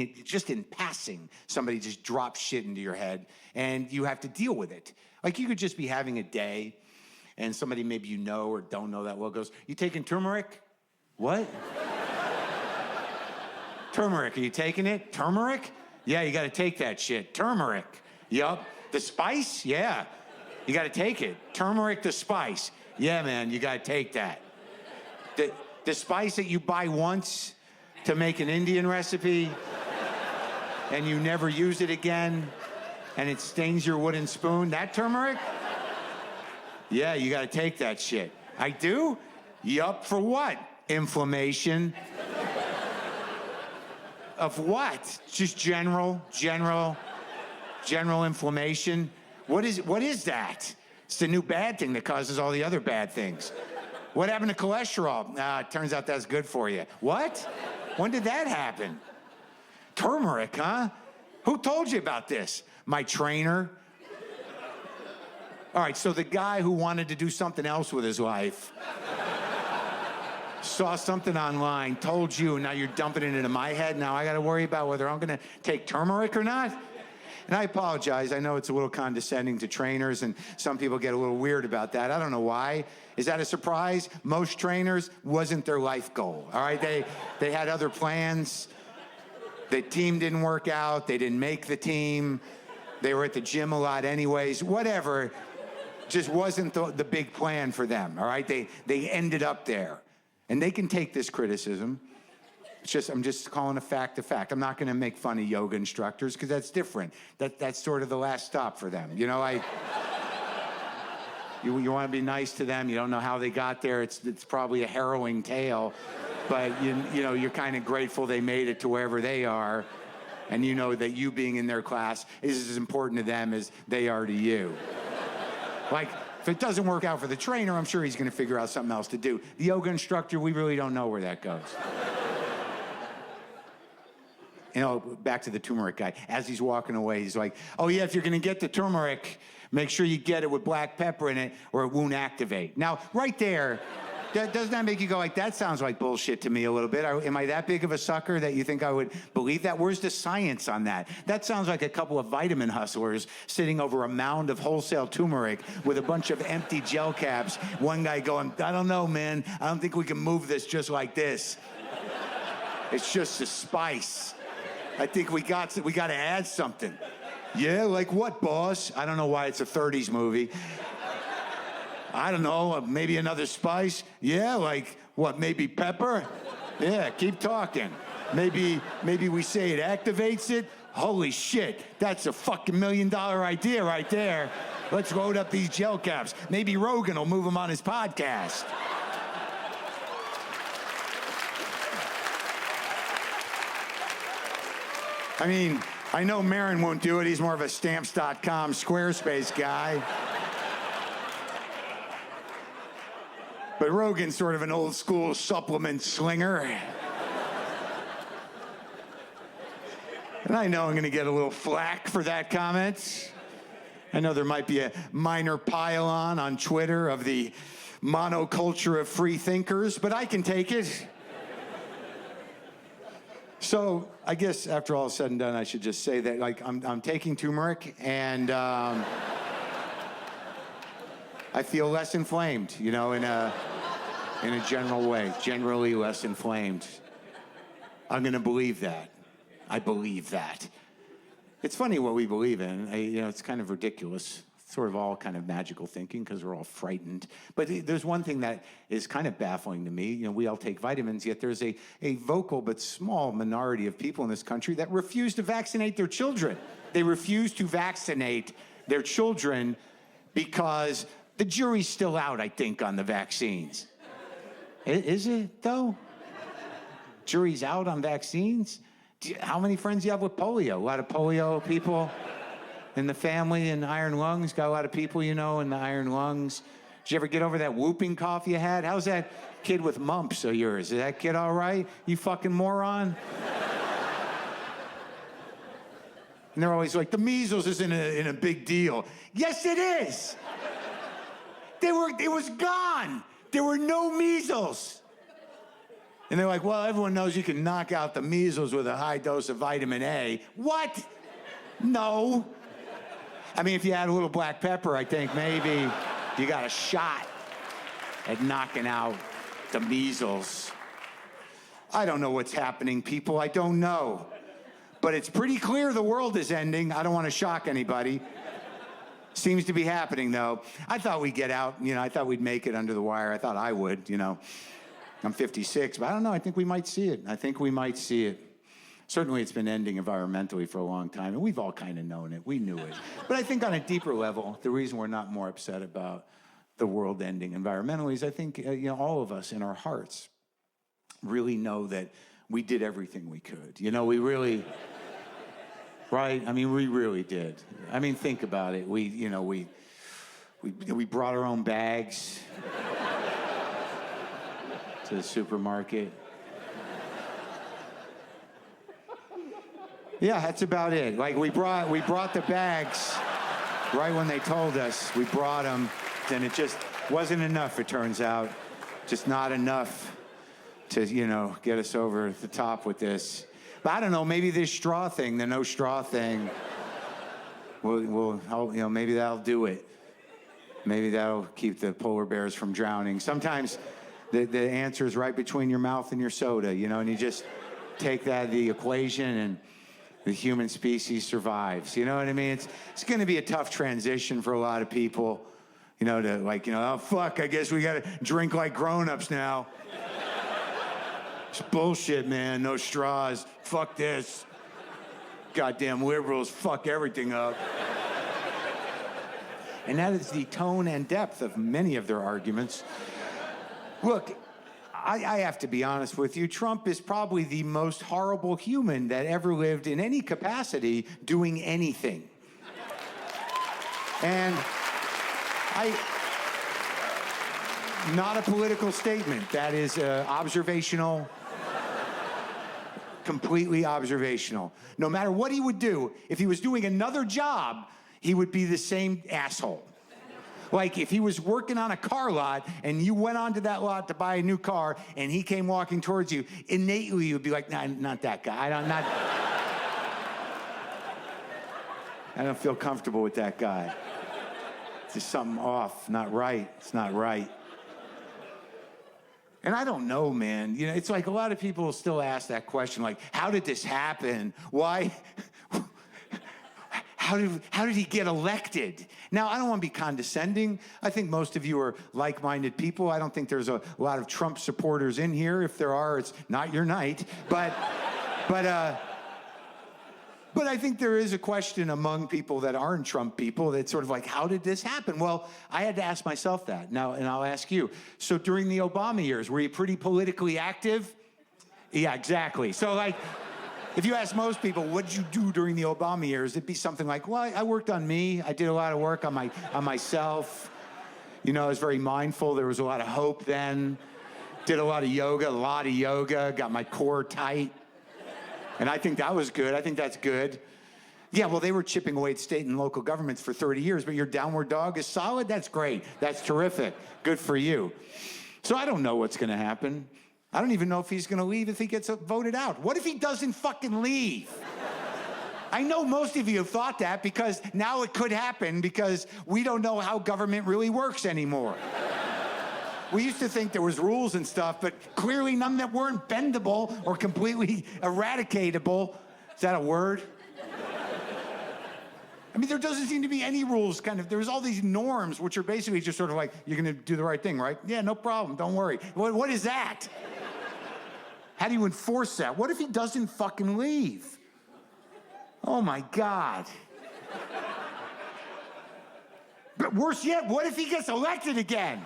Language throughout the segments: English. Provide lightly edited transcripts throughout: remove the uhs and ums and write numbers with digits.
just in passing, somebody just drops shit into your head and you have to deal with it. Like you could just be having a day and somebody maybe you know or don't know that well goes, "You taking turmeric?" "What?" "Turmeric, are you taking it?" "Turmeric?" "Yeah, you gotta take that shit." "Turmeric?" "Yup." "The spice?" "Yeah, you gotta take it." "Turmeric, the spice?" "Yeah, man, you gotta take that." The spice that you buy once to make an Indian recipe and you never use it again and it stains your wooden spoon, that turmeric? "Yeah, you gotta take that shit." "I do?" "Yup, for what?" "Inflammation." "Of what?" "Just general inflammation." What is that?" "It's the new bad thing that causes all the other bad things." "What happened to cholesterol?" It turns out that's good for you." "What? When did that happen?" "Turmeric, huh? Who told you about this?" "My trainer." All right, so the guy who wanted to do something else with his life saw something online, told you, and now you're dumping it into my head. Now I got to worry about whether I'm going to take turmeric or not? And I apologize. I know it's a little condescending to trainers, and some people get a little weird about that. I don't know why. Is that a surprise? Most trainers wasn't their life goal, all right? They had other plans. The team didn't work out. They didn't make the team. They were at the gym a lot anyways. Whatever. Just wasn't the big plan for them, all right? They ended up there. And they can take this criticism. I'm just calling a fact a fact. I'm not going to make fun of yoga instructors because that's different. That's sort of the last stop for them. You know, you want to be nice to them. You don't know how they got there. It's probably a harrowing tale, but you know you're kind of grateful they made it to wherever they are, and you know that you being in their class is as important to them as they are to you. Like, if it doesn't work out for the trainer, I'm sure he's going to figure out something else to do. The yoga instructor, we really don't know where that goes. You know, back to the turmeric guy. As he's walking away, he's like, "Oh yeah, if you're going to get the turmeric, make sure you get it with black pepper in it or it won't activate." Now, right there, doesn't that make you go like, that sounds like bullshit to me a little bit? Am I that big of a sucker that you think I would believe that? Where's the science on that? That sounds like a couple of vitamin hustlers sitting over a mound of wholesale turmeric with a bunch of empty gel caps. One guy going, "I don't know, man. I don't think we can move this just like this. It's just a spice. I think we got to add something." "Yeah, like what, boss?" "I don't know why it's a 30s movie." "I don't know, maybe another spice." "Yeah, like what, maybe pepper?" "Yeah, keep talking. Maybe we say it activates it." "Holy shit, that's a fucking $1 million idea right there. Let's load up these gel caps. Maybe Rogan will move them on his podcast." I mean, I know Maron won't do it. He's more of a Stamps.com Squarespace guy. But Rogan's sort of an old school supplement slinger. And I know I'm going to get a little flack for that comment. I know there might be a minor pile-on Twitter of the monoculture of free thinkers, but I can take it. So I guess after all is said and done, I should just say that, like, I'm taking turmeric, and I feel less inflamed, you know, in a general way, generally less inflamed. I'm going to believe that. I believe that. It's funny what we believe in. You know, it's kind of ridiculous. Sort of all kind of magical thinking because we're all frightened. But there's one thing that is kind of baffling to me. You know, we all take vitamins, yet there's a vocal but small minority of people in this country that refuse to vaccinate their children. They refuse to vaccinate their children because the jury's still out, I think, on the vaccines. Is it, though? Jury's out on vaccines? How many friends do you have with polio? A lot of polio people in the family and iron lungs? Got a lot of people, you know, in the iron lungs. Did you ever get over that whooping cough you had? How's that kid with mumps of yours? Is that kid all right? You fucking moron? And they're always like, the measles isn't a big deal. Yes, it is. It was gone. There were no measles. And they're like, well, everyone knows you can knock out the measles with a high dose of vitamin A. What? No. I mean, if you add a little black pepper, I think maybe you got a shot at knocking out the measles. I don't know what's happening, people. I don't know. But it's pretty clear the world is ending. I don't want to shock anybody. Seems to be happening, though. I thought we'd get out. I thought we'd make it under the wire. I thought I would, I'm 56, but I don't know. I think we might see it. Certainly, it's been ending environmentally for a long time, and we've all kind of known it. We knew it. But I think on a deeper level, the reason we're not more upset about the world ending environmentally is I think, all of us in our hearts really know that we did everything we could. We really, right? I mean, we really did. I mean, think about it. We brought our own bags to the supermarket. Yeah, that's about it. Like we brought the bags right when they told us. We brought them, and it just wasn't enough, it turns out. Just not enough to, get us over the top with this. But I don't know, maybe this straw thing, the no straw thing, maybe that'll do it. Maybe that'll keep the polar bears from drowning. Sometimes the answer is right between your mouth and your soda, and you just take that out of the equation and the human species survives. You know what I mean? It's going to be a tough transition for a lot of people, oh, fuck, I guess we got to drink like grown-ups now. It's bullshit, man. No straws. Fuck this. Goddamn liberals fuck everything up. And that is the tone and depth of many of their arguments. Look, I have to be honest with you. Trump is probably the most horrible human that ever lived in any capacity doing anything. And not a political statement. That is observational, completely observational. No matter what he would do, if he was doing another job, he would be the same asshole. Like if he was working on a car lot and you went onto that lot to buy a new car and he came walking towards you, innately you'd be like, nah, not that guy. I don't feel comfortable with that guy. There's something off, not right. It's not right. And I don't know, man. It's like a lot of people still ask that question, like, how did this happen? Why? How did he get elected? Now, I don't want to be condescending. I think most of you are like-minded people. I don't think there's a lot of Trump supporters in here. If there are, it's not your night. But I think there is a question among people that aren't Trump people that's sort of like, how did this happen? Well, I had to ask myself that. Now, and I'll ask you. So during the Obama years, were you pretty politically active? Yeah, exactly. So if you ask most people, what did you do during the Obama years? It'd be something like, well, I worked on me. I did a lot of work on myself. I was very mindful. There was a lot of hope then. Did a lot of yoga, got my core tight. And I think that was good. I think that's good. Yeah, well, they were chipping away at state and local governments for 30 years, but your downward dog is solid? That's great. That's terrific. Good for you. So I don't know what's going to happen. I don't even know if he's going to leave if he gets voted out. What if he doesn't fucking leave? I know most of you have thought that because now it could happen because we don't know how government really works anymore. We used to think there was rules and stuff, but clearly none that weren't bendable or completely eradicatable. Is that a word? I mean, there doesn't seem to be any rules, there's all these norms, which are basically just sort of like, you're gonna do the right thing, right? Yeah, no problem, don't worry. What is that? How do you enforce that? What if he doesn't fucking leave? Oh my God. But worse yet, what if he gets elected again?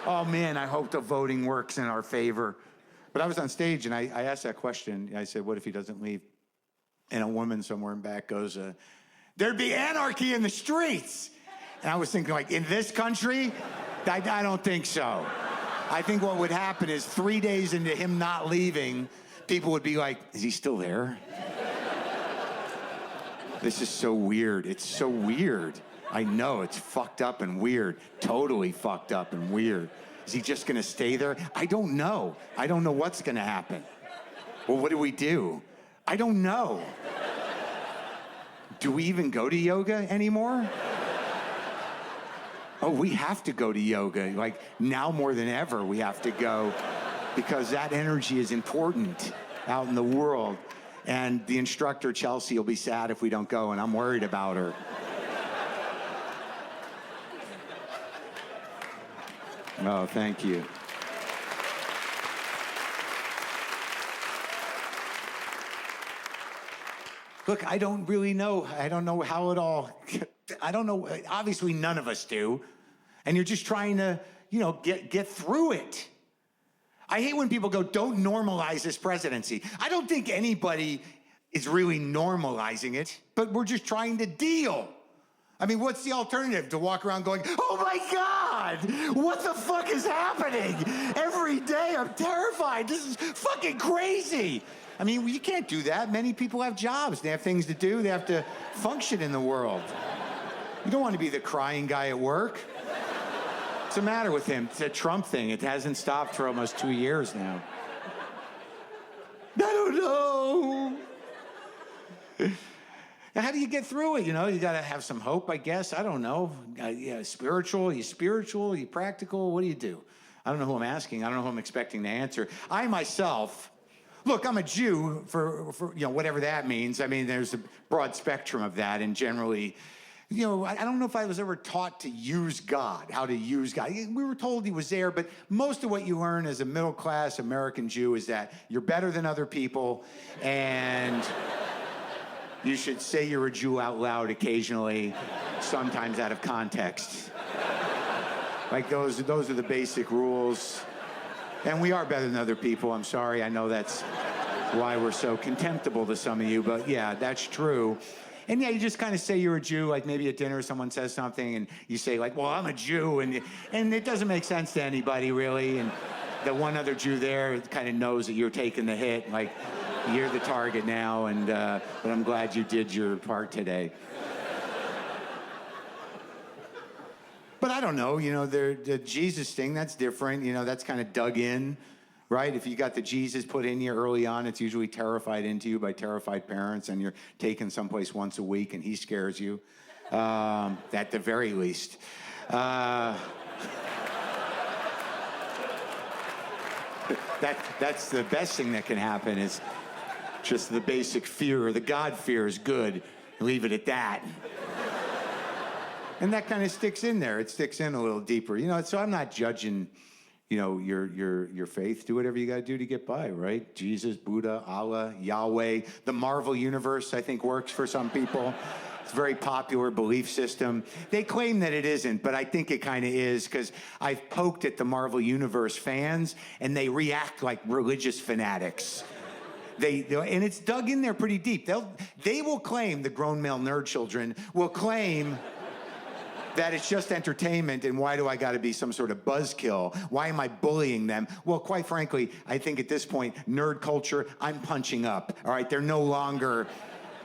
Oh man, I hope the voting works in our favor. But I was on stage and I asked that question. I said, what if he doesn't leave? And a woman somewhere in back goes, there'd be anarchy in the streets. And I was thinking, like, in this country? I don't think so. I think what would happen is 3 days into him not leaving, people would be like, is he still there? This is so weird. It's so weird. I know, it's fucked up and weird. Totally fucked up and weird. Is he just going to stay there? I don't know. I don't know what's going to happen. Well, what do we do? I don't know. Do we even go to yoga anymore? Oh, we have to go to yoga. Like, now more than ever, we have to go because that energy is important out in the world. And the instructor, Chelsea, will be sad if we don't go, and I'm worried about her. Oh, thank you. Look, I don't really know. I don't know how it all, I don't know. Obviously, none of us do. And you're just trying to, get through it. I hate when people go, don't normalize this presidency. I don't think anybody is really normalizing it, but we're just trying to deal. I mean, what's the alternative? To walk around going, oh my God, what the fuck is happening? Every day I'm terrified. This is fucking crazy. I mean, you can't do that. Many people have jobs. They have things to do. They have to function in the world. You don't want to be the crying guy at work. What's the matter with him? It's a Trump thing. It hasn't stopped for almost 2 years now. I don't know. How do you get through it? You got to have some hope, I guess. I don't know. Spiritual? Are you spiritual? Are you practical? What do you do? I don't know who I'm asking. I don't know who I'm expecting to answer. I myself... Look, I'm a Jew for whatever that means. I mean, there's a broad spectrum of that, and generally, I don't know if I was ever taught to use God, how to use God. We were told he was there, but most of what you learn as a middle-class American Jew is that you're better than other people, and you should say you're a Jew out loud occasionally, sometimes out of context. Like those are the basic rules. And we are better than other people. I'm sorry. I know that's why we're so contemptible to some of you. But yeah, that's true. And yeah, you just kind of say you're a Jew. Like maybe at dinner someone says something and you say like, well, I'm a Jew. And it doesn't make sense to anybody really. And the one other Jew there kind of knows that you're taking the hit. Like you're the target now. But I'm glad you did your part today. But I don't know, the Jesus thing, that's different. That's kind of dug in, right? If you got the Jesus put in you early on, it's usually terrified into you by terrified parents, and you're taken someplace once a week, and he scares you, at the very least. That's the best thing that can happen is just the basic fear, or the God fear is good. Leave it at that. And that kind of sticks in there. It sticks in a little deeper. So I'm not judging, your faith. Do whatever you got to do to get by, right? Jesus, Buddha, Allah, Yahweh. The Marvel universe, I think, works for some people. It's a very popular belief system. They claim that it isn't, but I think it kind of is because I've poked at the Marvel universe fans, and they react like religious fanatics. And it's dug in there pretty deep. They will claim, the grown male nerd children will claim that it's just entertainment, and why do I got to be some sort of buzzkill? Why am I bullying them? Well, quite frankly, I think at this point, nerd culture, I'm punching up, all right? They're no longer,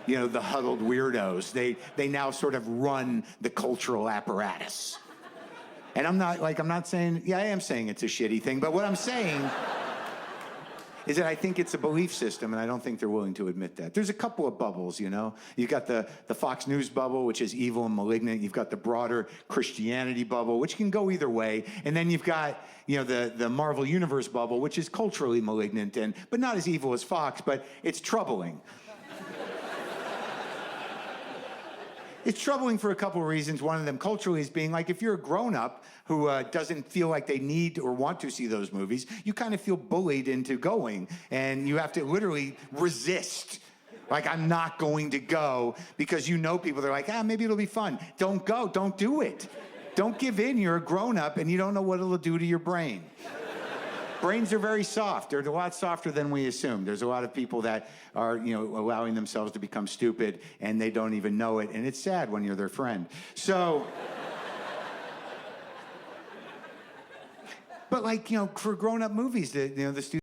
the huddled weirdos. They now sort of run the cultural apparatus. And I'm not saying, I am saying it's a shitty thing, but what I'm saying is that I think it's a belief system, and I don't think they're willing to admit that. There's a couple of bubbles, You've got the Fox News bubble, which is evil and malignant. You've got the broader Christianity bubble, which can go either way. And then you've got, the Marvel Universe bubble, which is culturally malignant, but not as evil as Fox, but it's troubling. It's troubling for a couple of reasons. One of them culturally is being like, if you're a grown-up who doesn't feel like they need or want to see those movies, you kind of feel bullied into going, and you have to literally resist. Like, I'm not going to go because people, they're like, maybe it'll be fun. Don't go, don't do it. Don't give in, you're a grown-up and you don't know what it'll do to your brain. Brains are very soft. They're a lot softer than we assume. There's a lot of people that are, allowing themselves to become stupid, and they don't even know it. And it's sad when you're their friend. So, but for grown-up movies, the students